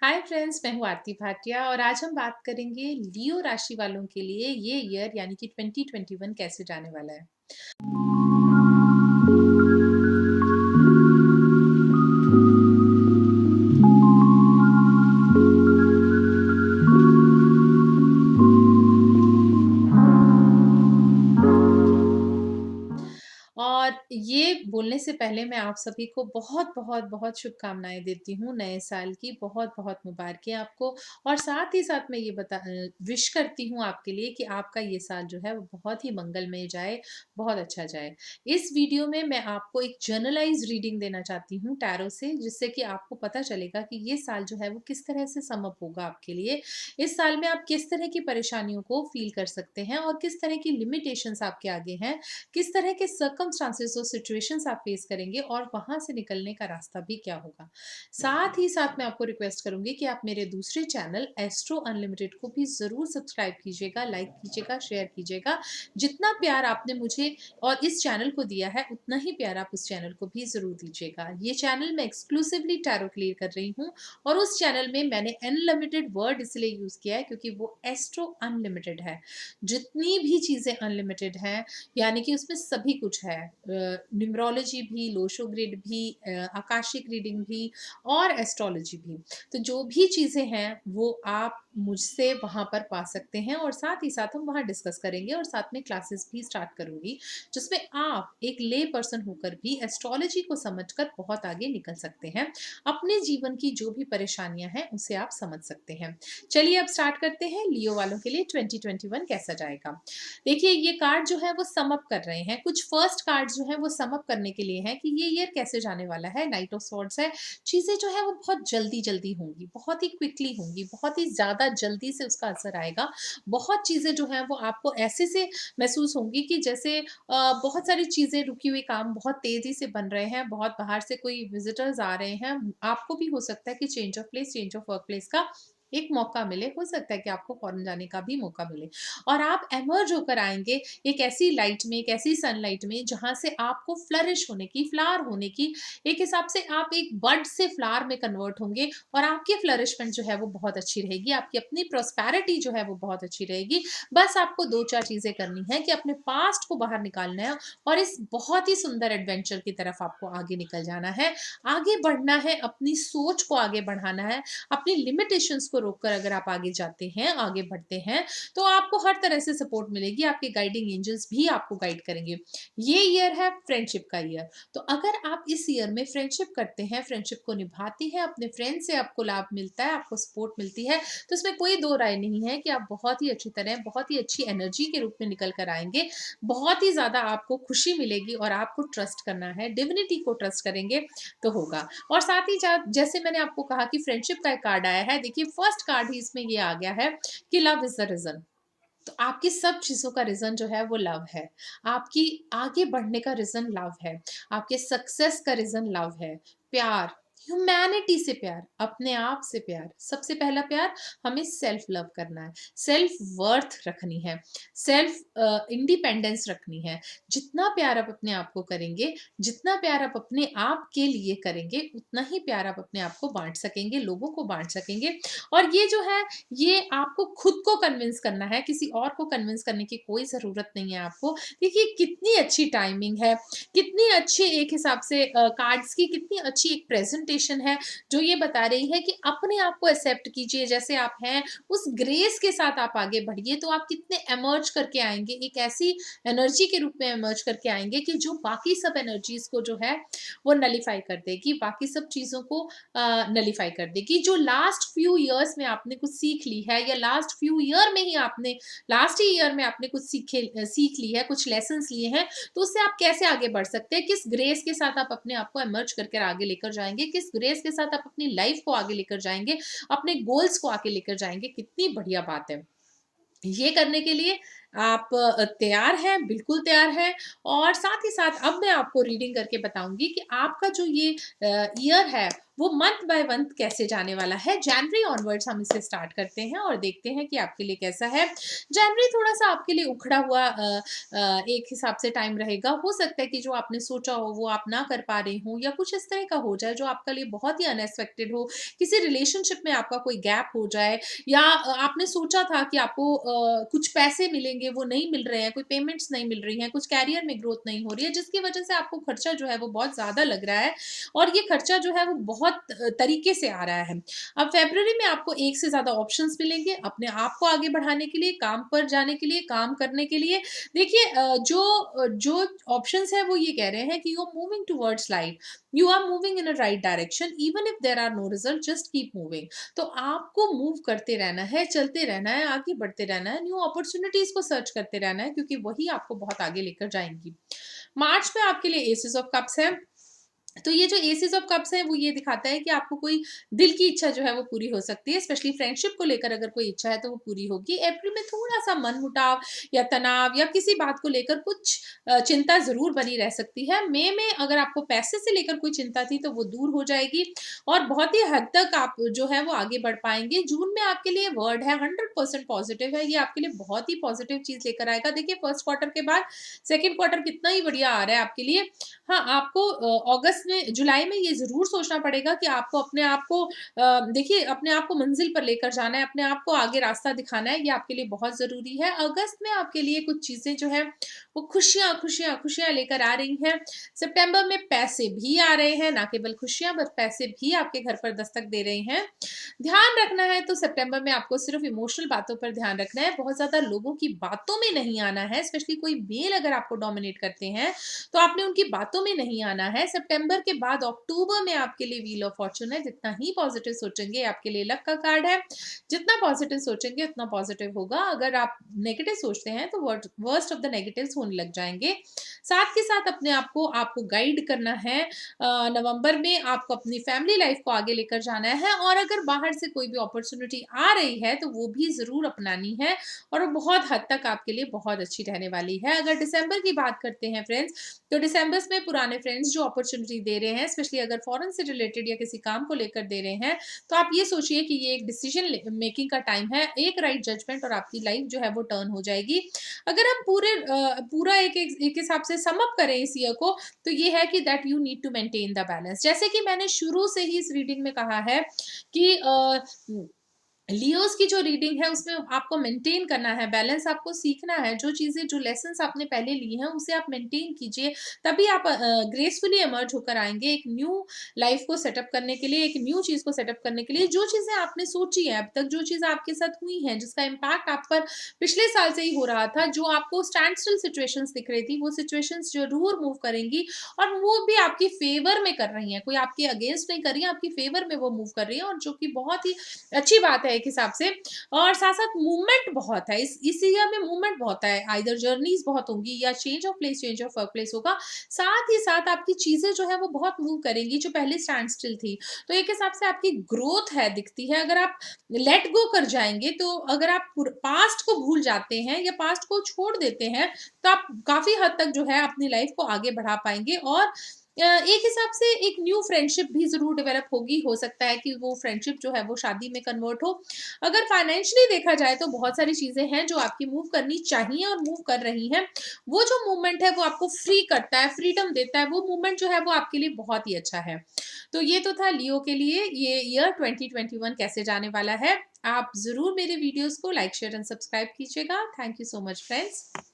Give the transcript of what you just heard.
Hi friends, मैं हूँ आरती भाटिया और आज हम बात करेंगे लियो राशि वालों के लिए ये ईयर यानी कि 2021 कैसे जाने वाला है। और ये बोलने से पहले मैं आप सभी को बहुत शुभकामनाएँ देती हूँ नए साल की, बहुत मुबारकें आपको। और साथ ही साथ मैं ये विश करती हूँ आपके लिए कि आपका ये साल जो है वो बहुत ही मंगलमय जाए, बहुत अच्छा जाए। इस वीडियो में मैं आपको एक जर्नलाइज़ रीडिंग देना चाहती हूँ टैरो से, जिससे कि आपको पता चलेगा कि ये साल जो है वो किस तरह से सम अप होगा आपके लिए। इस साल में आप किस तरह की परेशानियों को फ़ील कर सकते हैं और किस तरह की लिमिटेशंस आपके आगे हैं, किस तरह के सर्कमस्टांसेस और सिचुएशंस आप फेस करेंगे और वहाँ से निकलने का रास्ता भी क्या होगा। साथ ही साथ मैं आपको रिक्वेस्ट करूँगी कि आप मेरे दूसरे चैनल एस्ट्रो अनलिमिटेड को भी ज़रूर सब्सक्राइब कीजिएगा, लाइक कीजिएगा, शेयर कीजिएगा। जितना प्यार आपने मुझे और इस चैनल को दिया है, उतना ही प्यार आप उस चैनल को भी ज़रूर दीजिएगा। ये चैनल मैं एक्सक्लूसिवली टैरो क्लियर कर रही हूँ और उस चैनल में मैंने अनलिमिटेड वर्ड इसलिए यूज़ किया है क्योंकि वो एस्ट्रो अनलिमिटेड है। जितनी भी चीज़ें अनलिमिटेड हैं यानी कि उसमें सभी कुछ है, न्यूमरोलॉजी भी, लोशो ग्रिड भी, आकाशिक रीडिंग भी और एस्ट्रोलॉजी भी। तो जो भी चीज़ें हैं वो आप मुझसे वहाँ पर पा सकते हैं और साथ ही साथ हम वहाँ डिस्कस करेंगे और साथ में क्लासेस भी स्टार्ट करूँगी, जिसमें आप एक ले पर्सन होकर भी एस्ट्रोलॉजी को समझकर बहुत आगे निकल सकते हैं। अपने जीवन की जो भी परेशानियाँ हैं उसे आप समझ सकते हैं। चलिए अब स्टार्ट करते हैं लियो वालों के लिए 2021 कैसा जाएगा। देखिए ये कार्ड जो है वो सम अप कर रहे हैं। कुछ फर्स्ट कार्ड जो है वो सम अप करने के लिए हैं कि ये ईयर कैसे जाने वाला है। नाइट ऑफ स्वॉर्ड्स है। चीज़ें जो है वो बहुत जल्दी-जल्दी होंगी, बहुत ही क्विकली होंगी, बहुत ही ज़्यादा जल्दी से उसका असर आएगा। बहुत चीज़ें जो हैं वो आपको ऐसे से महसूस होंगी कि जैसे बहुत सारी चीज़ें रुकी हुई काम बहुत तेज़ी से बन रहे हैं, बहुत बाहर से कोई विज़िटर्स आ रहे हैं। आपको भी हो सकता है कि change of place, change of work place का एक मौका मिले। हो सकता है कि आपको फॉरेन जाने का भी मौका मिले। और आप एमर्ज होकर आएँगे एक ऐसी लाइट में, एक ऐसी सनलाइट में जहाँ से आपको फ्लरिश होने की, फ्लावर होने की, एक हिसाब से आप एक बड से फ्लावर में कन्वर्ट होंगे और आपकी फ्लरिशमेंट जो है वो बहुत अच्छी रहेगी, आपकी अपनी प्रॉस्पेरिटी जो है वो बहुत अच्छी रहेगी। बस आपको 2-4 चीज़ें करनी है कि अपने पास्ट को बाहर निकालना है और इस बहुत ही सुंदर एडवेंचर की तरफ आपको आगे निकल जाना है। आगे बढ़ना है, अपनी सोच को आगे बढ़ाना है, अपनी लिमिटेशंस को रोककर अगर आप आगे जाते हैं, आगे बढ़ते हैं, तो आपको हर तरह से सपोर्ट मिलेगी, आपके गाइडिंग एंजल्स भी आपको गाइड करेंगे। ये ईयर है फ्रेंडशिप का ईयर, तो अगर आप इस ईयर में फ्रेंडशिप करते हैं, फ्रेंडशिप को निभाते हैं, अपने फ्रेंड से आपको लाभ मिलता है, आपको सपोर्ट मिलती है, तो इसमें कोई दो राय नहीं है कि आप बहुत ही अच्छी तरह, बहुत ही अच्छी एनर्जी के रूप में निकल कर आएँगे। बहुत ही ज़्यादा आपको खुशी मिलेगी और आपको ट्रस्ट करना है, डिविनिटी को ट्रस्ट करेंगे तो होगा। और साथ ही साथ जैसे मैंने आपको कहा कि फ्रेंडशिप का एक कार्ड आया है, देखिए फर्स्ट कार्ड ही इसमें ये आ गया है कि लव इज़ द रीज़न। तो आपकी सब चीज़ों का रीज़न जो है वो लव है। आपकी आगे बढ़ने का रीज़न लव है। आपके सक्सेस का रीज़न लव है। प्यार, ह्यूमैनिटी से प्यार, अपने आप से प्यार। सबसे पहला प्यार हमें सेल्फ लव करना है, सेल्फ वर्थ रखनी है, सेल्फ इंडिपेंडेंस रखनी है। जितना प्यार आप अपने आप को करेंगे, जितना प्यार आप अपने आप के लिए करेंगे, उतना ही प्यार आप अपने आप को बाँट सकेंगे, लोगों को बाँट सकेंगे। और ये जो है ये आपको खुद को कन्विंस करना है, किसी और को कन्विंस करने की कोई ज़रूरत नहीं है आपको। देखिए कितनी अच्छी टाइमिंग है, कितनी अच्छी एक हिसाब से कार्ड्स की कितनी अच्छी एक प्रेज़ेंटेशन है, जो ये बता रही है कि अपने आप को एक्सेप्ट कीजिए जैसे आप हैं, उस ग्रेस के साथ आप आगे बढ़िए, तो आप कितने एमर्ज करके आएँगे, एक ऐसी एनर्जी के रूप में एमर्ज करके आएँगे कि जो बाकी सब एनर्जीज़ को जो है, वो नलिफ़ाई कर देगी, बाकी सब चीज़ों को नलिफ़ाई कर देगी। जो लास्ट फ्यू इयर्स में आपने कुछ सीख ली है या लास्ट फ्यू ईयर में ही आपने लास्ट ही ईयर में आपने कुछ सीख ली है, कुछ लेसन्स लिए हैं, तो उससे आप कैसे आगे बढ़ सकते हैं, किस ग्रेस के साथ आप अपने आप को इमर्ज करके आगे लेकर जाएँगे, किस ग्रेस के साथ आप अपनी लाइफ़ को आगे लेकर जाएँगे, अपने गोल्स को आगे लेकर जाएँगे, कितनी बढ़िया बात है। ये करने के लिए आप तैयार हैं, बिल्कुल तैयार हैं और साथ ही साथ अब मैं आपको रीडिंग करके बताऊँगी कि आपका जो ये ईयर है, वो मंथ बाय मंथ कैसे जाने वाला है। जनवरी ऑनवर्ड्स हम इसे स्टार्ट करते हैं और देखते हैं कि आपके लिए कैसा है। जनवरी थोड़ा-सा आपके लिए उखड़ा हुआ एक हिसाब से टाइम रहेगा। हो सकता है कि जो आपने सोचा हो, वो आप ना कर पा रहे हों या कुछ इस तरह का हो जाए, जो आपके लिए बहुत ही अनएक्सपेक्टेड हो। किसी रिलेशनशिप में आपका कोई गैप हो जाए या आपने सोचा था कि आपको कुछ पैसे मिलेंगे, वो नहीं मिल रहे हैं, कोई पेमेंट्स नहीं मिल रही हैं, कुछ करियर में ग्रोथ नहीं हो रही है, जिसकी वजह से आपको खर्चा जो है वो बहुत ज़्यादा लग रहा है और ये खर्चा जो है वो बहुत तरीके से आ रहा है। अब फ़रवरी में आपको एक से ज़्यादा ऑप्शंस मिलेंगे अपने आप को आगे बढ़ाने के लिए, काम पर जाने के लिए, काम करने के लिए। देखिए जो ऑप्शंस हैं वो ये कह रहे हैं कि you are moving towards light, you are moving in a right direction even if there are no result, just keep moving. तो आपको मूव करते रहना है, चलते रहना है, आगे बढ़ते रहना है, न्यू अपॉर्च्युनिटीज़ को सर्च करते रहना है क्योंकि वही आपको बहुत आगे लेकर जाएँगी। मार्च में आपके लिए एसेस ऑफ कप्स है। तो ये जो एसेस ऑफ कप्स है वो ये दिखाता है कि आपको कोई दिल की इच्छा जो है वो पूरी हो सकती है, स्पेशली फ्रेंडशिप को लेकर अगर कोई इच्छा है तो वो पूरी होगी। अप्रैल में थोड़ा-सा मनमुटाव या तनाव या किसी बात को लेकर कुछ चिंता ज़रूर बनी रह सकती है। मई में अगर आपको पैसे से लेकर कोई चिंता थी तो वो दूर हो जाएगी और बहुत ही हद तक आप जो है वो आगे बढ़ पाएँगे। जून में आपके लिए वर्ड है 100% पॉज़िटिव है, ये आपके लिए बहुत ही पॉज़िटिव चीज़ लेकर आएगा। देखिए फर्स्ट क्वार्टर के बाद सेकंड क्वार्टर कितना ही बढ़िया आ रहा है आपके लिए। हाँ, आपको अगस्त में जुलाई में ये ज़रूर सोचना पड़ेगा कि आपको अपने आप को देखिए अपने आप को मंज़िल पर लेकर जाना है, अपने आप को आगे रास्ता दिखाना है, ये आपके लिए बहुत ज़रूरी है। अगस्त में आपके लिए कुछ चीज़ें जो हैं वो खुशियाँ, खुशियाँ, खुशियाँ लेकर आ रही हैं। सितंबर में पैसे भी आ रहे हैं, ना केवल खुशियाँ बट पैसे भी आपके घर पर दस्तक दे रहे हैं। ध्यान रखना है तो सितंबर में आपको सिर्फ़ इमोशनल बातों पर ध्यान रखना है, बहुत ज़्यादा लोगों की बातों में नहीं आना है, स्पेशली कोई मेल अगर आपको डोमिनेट करते हैं, तो आपने उनकी बातों में नहीं आना है। सितंबर के बाद अक्टूबर में आपके लिए व्हील ऑफ फॉर्च्यून है, जितना ही पॉज़िटिव सोचेंगे आपके लिए लक का कार्ड है, जितना पॉज़िटिव सोचेंगे उतना पॉज़िटिव होगा। अगर आप नेगेटिव सोचते हैं तो वर्स्ट ऑफ द नेगेटिव्स होने लग जाएँगे। साथ के साथ अपने आप को आपको गाइड करना है। नवंबर में आपको अपनी फैमिली लाइफ़ को आगे लेकर जाना है और अगर बाहर से कोई भी अपॉर्च्युनिटी आ रही है, तो वो भी ज़रूर अपनानी है और वो बहुत हद तक आपके लिए बहुत अच्छी रहने वाली है। अगर दिसंबर की बात करते हैं फ्रेंड्स, तो दिसंबर्स में पुराने फ्रेंड्स जो अपॉर्च्युनिटी दे रहे हैं, स्पेशली अगर फॉरेन से रिलेटेड या किसी काम को लेकर दे रहे हैं, तो आप ये सोचिए कि ये एक डिसीजन मेकिंग का टाइम है, एक राइट जजमेंट और आपकी लाइफ जो है वो टर्न हो जाएगी। अगर हम पूरा एक हिसाब से सम अप करें इस ईयर को, तो ये है कि that you need to maintain the balance. जैसे कि मैंने शुरू से ही इस रीडिंग में कहा है कि लियोज़ की जो रीडिंग है उसमें आपको मेंटेन करना है, बैलेंस आपको सीखना है, जो चीज़ें जो लेसन्स आपने पहले लिए हैं उसे आप मेंटेन कीजिए, तभी आप ग्रेसफुली इमर्ज होकर आएँगे एक न्यू लाइफ़ को सेटअप करने के लिए, एक न्यू चीज़ को सेटअप करने के लिए। जो चीज़ें आपने सोची हैं अब तक, जो चीज़ें आपके साथ हुई हैं, जिसका इम्पैक्ट आप पर पिछले साल से ही हो रहा था, जो आपको स्टैंड स्टिल सिचुएशंस दिख रही थी, वो सिचुएशंस ज़रूर मूव करेंगी और वो भी आपके फ़ेवर में कर रही हैं, कोई आपके अगेंस्ट नहीं कर रही हैं, आपकी फ़ेवर में वो मूव कर रही हैं और जो कि बहुत ही अच्छी बात है एक हिसाब से। और साथ-साथ मूवमेंट बहुत है, इस ईयर में मूवमेंट बहुत है, आइदर जर्नीज़ बहुत होंगी या change of place, change of work place होगा। साथ ही साथ आपकी चीज़ें जो है वो बहुत मूव करेंगी, जो पहले स्टैंड स्टिल थी। तो एक हिसाब से आपकी ग्रोथ है दिखती है, अगर आप लेट गो कर जाएँगे, तो अगर आप पास्ट को भूल जाते हैं या पास्ट को छोड़ देते हैं, तो आप काफ़ी हद तक जो है अपनी लाइफ़ को आगे बढ़ा पाएँगे और एक हिसाब से एक न्यू फ्रेंडशिप भी ज़रूर डेवलप होगी। हो सकता है कि वो फ्रेंडशिप जो है वो शादी में कन्वर्ट हो। अगर फाइनेंशियली देखा जाए तो बहुत सारी चीज़ें हैं जो आपकी मूव करनी चाहिए और मूव कर रही हैं। वो जो मूवमेंट है वो आपको फ्री करता है, फ्रीडम देता है, वो मूवमेंट जो है वो आपके लिए बहुत ही अच्छा है। तो ये तो था लियो के लिए ये ईयर 2021 कैसे जाने वाला है। आप ज़रूर मेरे वीडियोज़ को लाइक, शेयर एंड सब्सक्राइब कीजिएगा। Thank you so much friends.